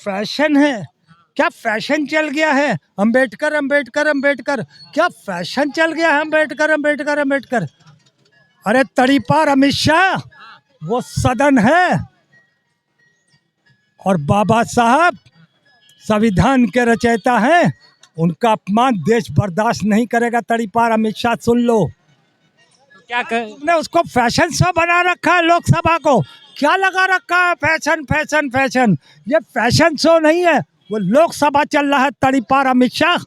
Fashion है? क्या fashion चल गया है? अंबेडकर अंबेडकर अंबेडकर, क्या फैशन चल गया है? अंबेडकर अंबेडकर अंबेडकर। अरे तड़ीपार अमित शाह, वो सदन है और बाबा साहब संविधान के रचयिता हैं, उनका अपमान देश बर्दाश्त नहीं करेगा। तड़ीपार अमित शाह सुन लो, क्या कर तुमने उसको फैशन शो बना रखा है लोकसभा को, क्या लगा रखा है फैशन फैशन फैशन। ये फैशन शो नहीं है, वो लोकसभा चल रहा है। तड़ीपार अमित शाह,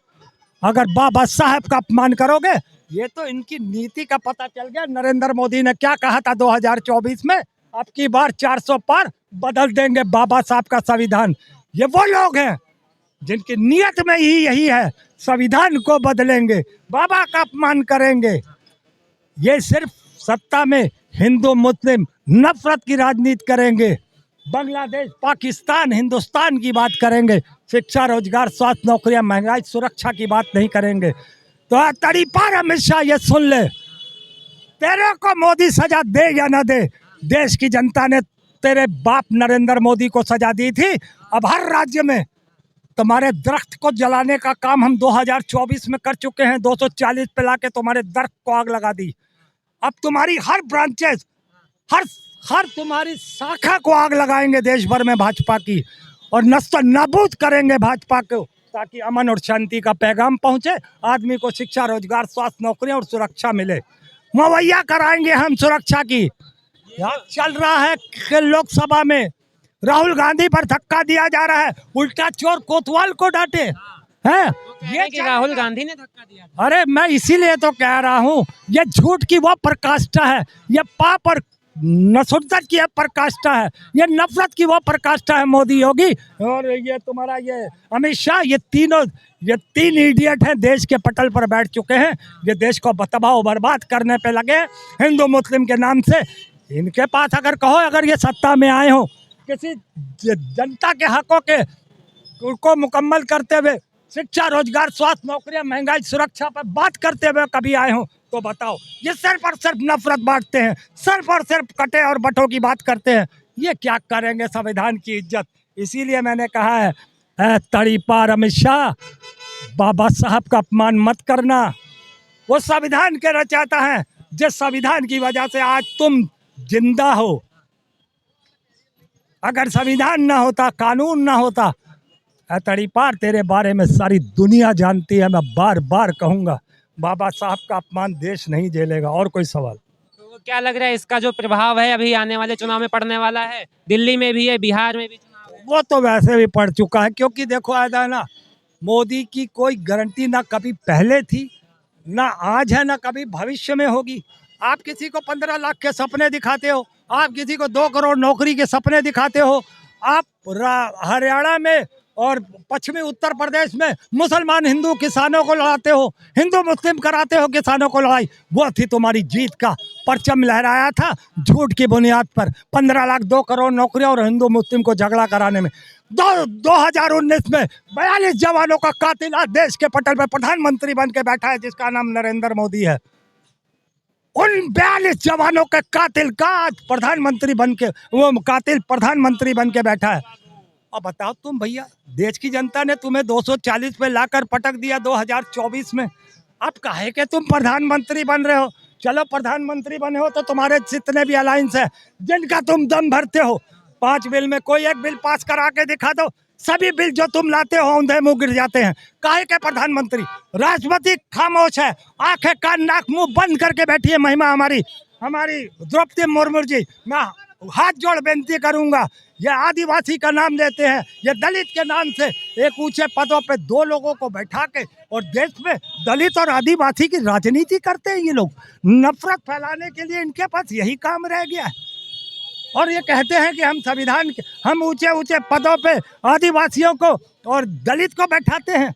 अगर बाबा साहब का अपमान करोगे, ये तो इनकी नीति का पता चल गया। नरेंद्र मोदी ने क्या कहा था 2024 में, अब की बार 400 पार बदल देंगे बाबा साहब का संविधान। ये वो लोग हैं जिनकी नीयत में ही यही है, संविधान को बदलेंगे, बाबा का अपमान करेंगे। ये सिर्फ सत्ता में हिंदू मुस्लिम नफरत की राजनीति करेंगे, बांग्लादेश पाकिस्तान हिंदुस्तान की बात करेंगे, शिक्षा रोजगार स्वास्थ्य नौकरियां महंगाई सुरक्षा की बात नहीं करेंगे। तो तड़ीपार अमित शाह ये सुन ले, तेरे को मोदी सजा दे या ना दे, देश की जनता ने तेरे बाप नरेंद्र मोदी को सजा दी थी। अब हर राज्य में तुम्हारे दरख्त को जलाने का काम हम 2024 में कर चुके हैं। 240 पे लाके तुम्हारे दरख्त को आग लगा दी। अब तुम्हारी हर ब्रांचेस, हर तुम्हारी शाखा को आग लगाएंगे देश भर में भाजपा की, और नस्ल नाबूद करेंगे भाजपा को, ताकि अमन और शांति का पैगाम पहुंचे, आदमी को शिक्षा रोजगार स्वास्थ्य नौकरियां और सुरक्षा मिले। मुहैया कराएंगे हम सुरक्षा की। यहाँ चल रहा है कि लोकसभा में राहुल गांधी पर धक्का दिया जा रहा है, उल्टा चोर कोतवाल को डांटे हैं। ये कि राहुल गांधी ने धक्का दिया था। अरे मैं इसीलिए तो कह रहा हूँ, ये झूठ की वो प्रकाष्ठा है, ये पाप और नसुद्दत की प्रकाष्ठा है, ये नफरत की वो प्रकाष्ठा है मोदी योगी और ये तुम्हारा ये अमित शाह। ये तीन इडियट हैं, देश के पटल पर बैठ चुके हैं, ये देश को तबाह बर्बाद करने पे लगे हैं हिंदू मुस्लिम के नाम से। इनके पास अगर कहो, अगर ये सत्ता में आए हो, किसी जनता के हकों के उनको मुकम्मल करते हुए, शिक्षा रोजगार स्वास्थ्य नौकरियां महंगाई सुरक्षा पर बात करते हुए कभी आए हो तो बताओ। ये सिर्फ और सिर्फ नफरत बांटते हैं, सिर्फ और सिर्फ कटे और बटों की बात करते हैं, ये क्या करेंगे संविधान की इज्जत। इसीलिए मैंने कहा है, तड़ीपार अमित शाह, बाबा साहब का अपमान मत करना। वो संविधान के रचयिता हैं, जिस संविधान की वजह से आज तुम जिंदा हो। अगर संविधान ना होता, कानून ना होता, तड़ीपार तेरे बारे में सारी दुनिया जानती है। मैं बार बार कहूँगा, बाबा साहब का अपमान देश नहीं झेलेगा। और कोई सवाल? तो क्या लग रहा है इसका जो प्रभाव है अभी आने वाले चुनाव में पड़ने वाला है? दिल्ली में भी है, बिहार में भी चुनाव है। वो तो वैसे भी पड़ चुका है, क्योंकि देखो ऐसा है ना, मोदी की कोई गारंटी ना कभी पहले थी, ना आज है, ना कभी भविष्य में होगी। आप किसी को 15 लाख के सपने दिखाते हो, आप किसी को 2 करोड़ नौकरी के सपने दिखाते हो, आप हरियाणा में और पश्चिमी उत्तर प्रदेश में मुसलमान हिंदू किसानों को लड़ाते हो, हिंदू मुस्लिम कराते हो किसानों को लड़ाई। वो थी तुम्हारी जीत का परचम लहराया था झूठ की बुनियाद पर। 15 लाख 2 करोड़ नौकरियां और हिंदू मुस्लिम को झगड़ा कराने में 2019 में 42 जवानों का कातिल आज देश के पटल पर प्रधानमंत्री बन के बैठा है, जिसका नाम नरेंद्र मोदी है। उन 42 जवानों के कातिल का आज प्रधानमंत्री बन के, वो कातिल प्रधानमंत्री बन के बैठा है। अब बताओ तुम भैया, देश की जनता ने तुम्हें 240 पे लाकर पटक दिया 2024 में। अब काहे के तुम प्रधानमंत्री बन रहे हो? चलो प्रधानमंत्री बने हो तो तुम्हारे जितने भी अलायंस है, जिनका तुम दम भरते हो, 5 बिल में कोई एक बिल पास करा के दिखा दो, सभी बिल जो तुम लाते हो औंधे मुंह गिर जाते हैं। काहे के प्रधानमंत्री? राष्ट्रपति खामोश है, आंखें कान नाक मुंह बंद करके बैठी है महिमा हमारी द्रौपदी मुर्मू जी। मैं हाथ जोड़ बेनती करूंगा, ये आदिवासी का नाम लेते हैं, ये दलित के नाम से एक ऊंचे पदों पे 2 लोगों को बैठा के और देश में दलित और आदिवासी की राजनीति करते हैं ये लोग। नफरत फैलाने के लिए इनके पास यही काम रह गया है। और ये कहते हैं कि हम संविधान के, हम ऊंचे ऊंचे पदों पे आदिवासियों को और दलित को बैठाते हैं।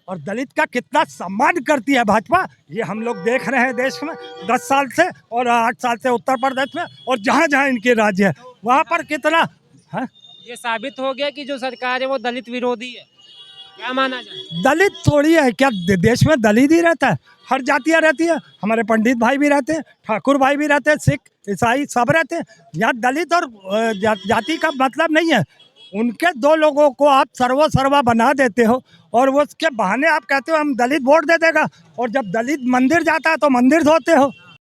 और दलित का कितना सम्मान करती है भाजपा, ये हम लोग देख रहे हैं देश में 10 साल से, और 8 साल से उत्तर प्रदेश में, और जहाँ जहाँ इनके राज्य है वहाँ पर कितना है? ये साबित हो गया कि जो सरकार है वो दलित विरोधी है। क्या माना जाए? दलित थोड़ी है क्या, देश में दलित ही रहता है, हर जातियाँ रहती है। हमारे पंडित भाई भी रहते हैं, ठाकुर भाई भी रहते हैं, सिख ईसाई सब रहते हैं। यहाँ दलित और जाति का मतलब नहीं है। उनके दो लोगों को आप सर्वा बना देते हो और वो उसके बहाने आप कहते हो हम दलित वोट दे देगा, और जब दलित मंदिर जाता है तो मंदिर धोते हो।